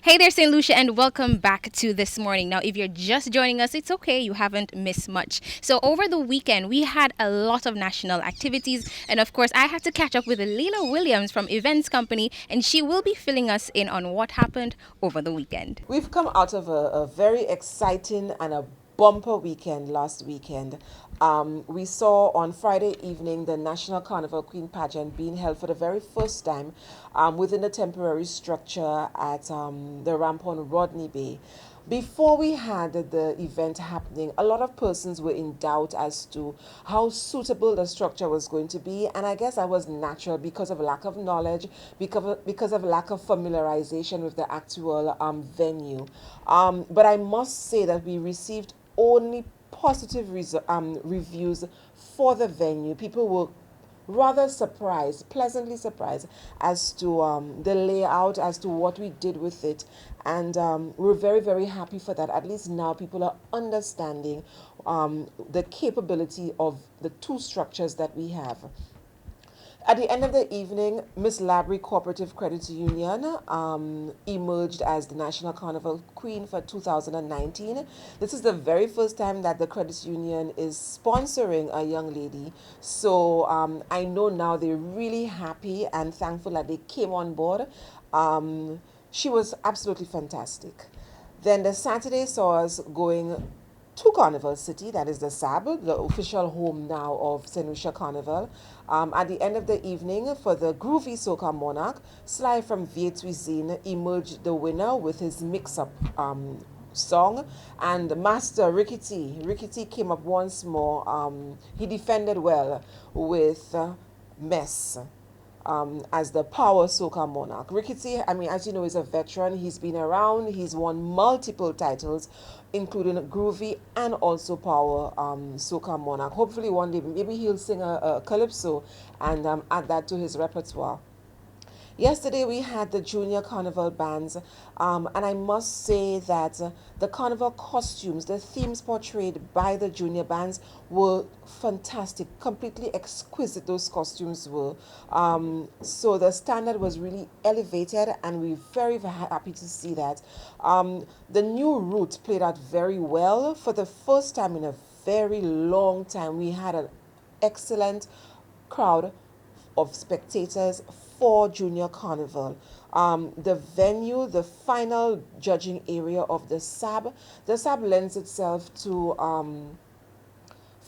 Hey there, St. Lucia, and welcome back to This Morning. Now, if you're just joining us, it's okay. You haven't missed much. So, over the weekend, we had a lot of national activities. And of course, I had to catch up with Leila Williams from Events Company, and she will be filling us in on what happened over the weekend. We've come out of a very exciting and a bumper weekend last weekend. We saw on Friday evening the National Carnival Queen pageant being held for the very first time within a temporary structure at the ramp on Rodney Bay. Before we had the event happening, a lot of persons were in doubt as to how suitable the structure was going to be, and I guess that was natural because of lack of knowledge, because of lack of familiarization with the actual venue. But I must say that we received only positive reviews for the venue. People were rather surprised, pleasantly surprised as to the layout, as to what we did with it. And we're very, very happy for that. At least now people are understanding the capability of the two structures that we have. At the end of the evening, Miss Labrie Cooperative Credit Union emerged as the National Carnival Queen for 2019. This is the very first time that the credit union is sponsoring a young lady. So I know now they're really happy and thankful that they came on board. She was absolutely fantastic. Then the Saturday saw us going to Carnival City, that is the SAB, the official home now of St. Lucia Carnival. At the end of the evening, for the Groovy Soca Monarch, Sly from Vietcuisine emerged the winner with his mix-up song, and Master Ricky T. Ricky T came up once more. He defended well with Mess. As the Power Soca Monarch. Ricky T, I mean, as you know, is a veteran. He's been around. He's won multiple titles, including Groovy and also Power Soca Monarch. Hopefully one day, maybe he'll sing a calypso and add that to his repertoire. Yesterday we had the Junior Carnival bands, and I must say that the carnival costumes, the themes portrayed by the junior bands were fantastic, completely exquisite. Those costumes were. So the standard was really elevated, and we're very, very happy to see that. The new route played out very well. For the first time in a very long time, we had an excellent crowd of spectators for Junior Carnival. The venue, the final judging area of the SAB lends itself to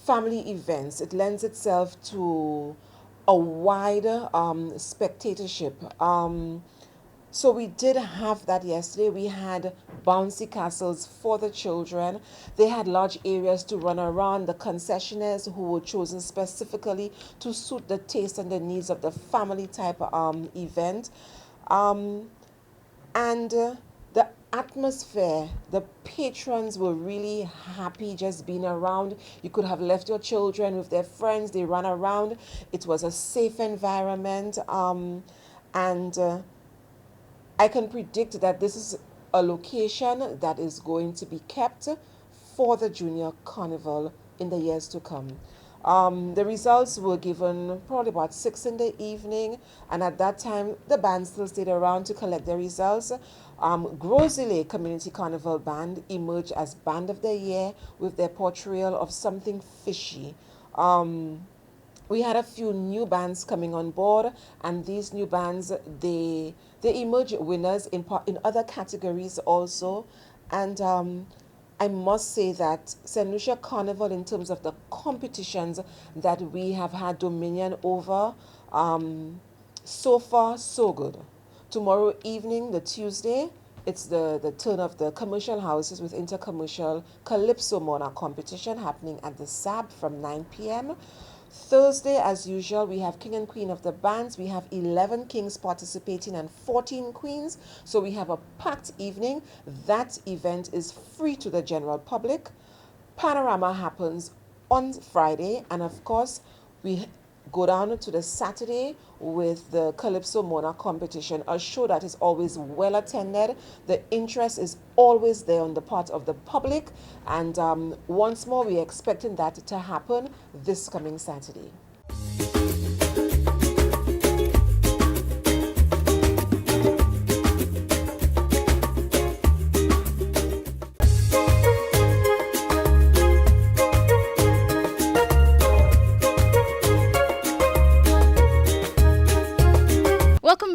family events. It lends itself to a wider spectatorship. So we did have that yesterday. We had bouncy castles for the children. They had large areas to run around. The concessionaires who were chosen specifically to suit the taste and the needs of the family type event. And the atmosphere, the patrons were really happy just being around. You could have left your children with their friends. They ran around. It was a safe environment. And I can predict that this is a location that is going to be kept for the Junior Carnival in the years to come. The results were given probably about 6 in the evening, and at that time the band still stayed around to collect the results. Grosile Community Carnival Band emerged as Band of the Year with their portrayal of Something Fishy. We had a few new bands coming on board, and these new bands they emerge winners in other categories also. And I must say that St. Lucia Carnival, in terms of the competitions that we have had dominion over, so far so good. Tomorrow evening, the Tuesday, it's the turn of the commercial houses with Intercommercial Calypso Monarch competition happening at the SAB from 9 p.m. Thursday, as usual, we have King and Queen of the Bands. We have 11 kings participating and 14 queens. So we have a packed evening. That event is free to the general public. Panorama happens on Friday. And of course, we go down to the Saturday with the Calypso Monarch competition, a show that is always well attended. The interest is always there on the part of the public. And once more, we're expecting that to happen this coming Saturday.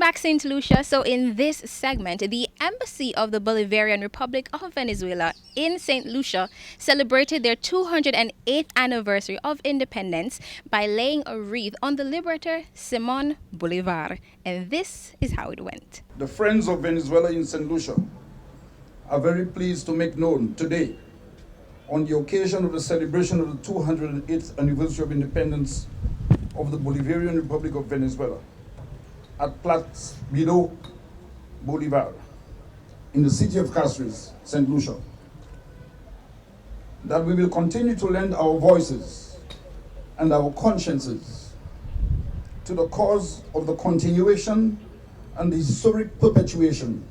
back, St. Lucia. So, in this segment, the Embassy of the Bolivarian Republic of Venezuela in St. Lucia celebrated their 208th anniversary of independence by laying a wreath on the liberator Simon Bolivar. And this is how it went. The Friends of Venezuela in St. Lucia are very pleased to make known today, on the occasion of the celebration of the 208th anniversary of independence of the Bolivarian Republic of Venezuela, at Plaza Bido Bolivar, in the city of Cáceres, St. Lucia, that we will continue to lend our voices and our consciences to the cause of the continuation and the historic perpetuation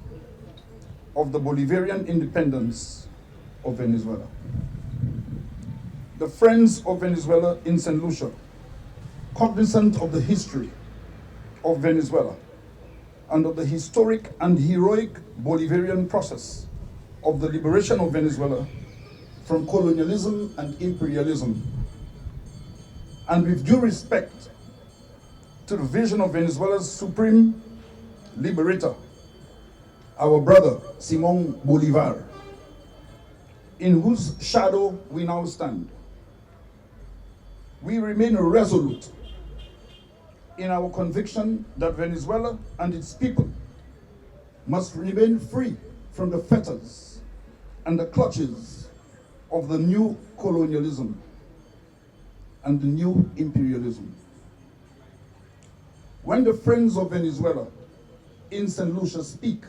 of the Bolivarian independence of Venezuela. The Friends of Venezuela in St. Lucia, cognizant of the history of Venezuela and of the historic and heroic Bolivarian process of the liberation of Venezuela from colonialism and imperialism, and with due respect to the vision of Venezuela's supreme liberator, our brother Simon Bolivar, in whose shadow we now stand, we remain resolute in our conviction that Venezuela and its people must remain free from the fetters and the clutches of the new colonialism and the new imperialism. When the Friends of Venezuela in St. Lucia speak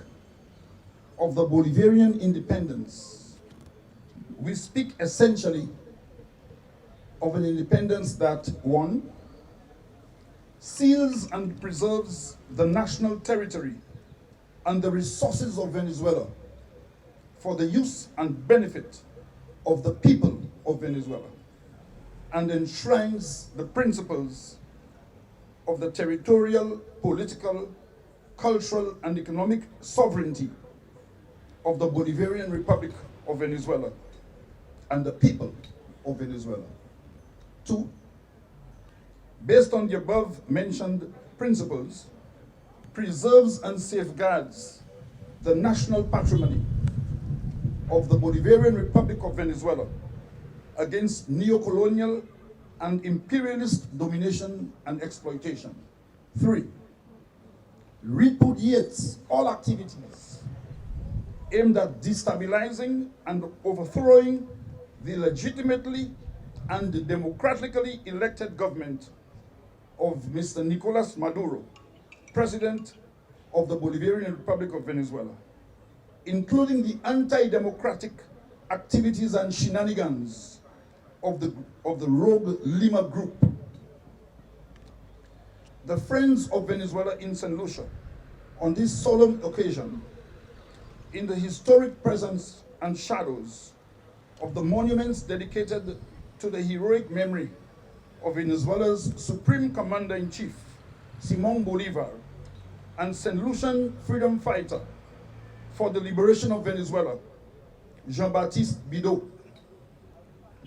of the Bolivarian independence, we speak essentially of an independence that, one, seals and preserves the national territory and the resources of Venezuela for the use and benefit of the people of Venezuela, and enshrines the principles of the territorial, political, cultural, and economic sovereignty of the Bolivarian Republic of Venezuela and the people of Venezuela. Two, based on the above-mentioned principles, preserves and safeguards the national patrimony of the Bolivarian Republic of Venezuela against neo-colonial and imperialist domination and exploitation. Three, repudiates all activities aimed at destabilizing and overthrowing the legitimately and democratically elected government of Mr. Nicolas Maduro, President of the Bolivarian Republic of Venezuela, including the anti-democratic activities and shenanigans of the rogue Lima group. The Friends of Venezuela in St. Lucia, on this solemn occasion, in the historic presence and shadows of the monuments dedicated to the heroic memory of Venezuela's Supreme Commander-in-Chief, Simon Bolivar, and St. Lucian freedom fighter for the liberation of Venezuela, Jean-Baptiste Bido,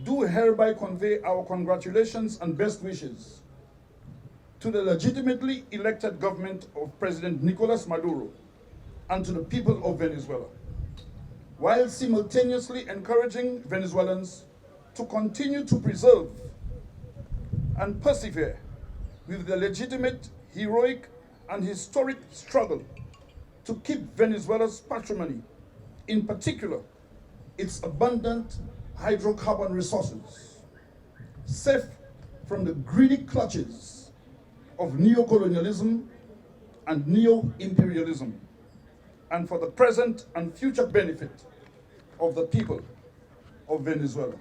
do hereby convey our congratulations and best wishes to the legitimately elected government of President Nicolas Maduro and to the people of Venezuela, while simultaneously encouraging Venezuelans to continue to preserve and persevere with the legitimate, heroic, and historic struggle to keep Venezuela's patrimony, in particular, its abundant hydrocarbon resources, safe from the greedy clutches of neocolonialism and neo-imperialism, and for the present and future benefit of the people of Venezuela.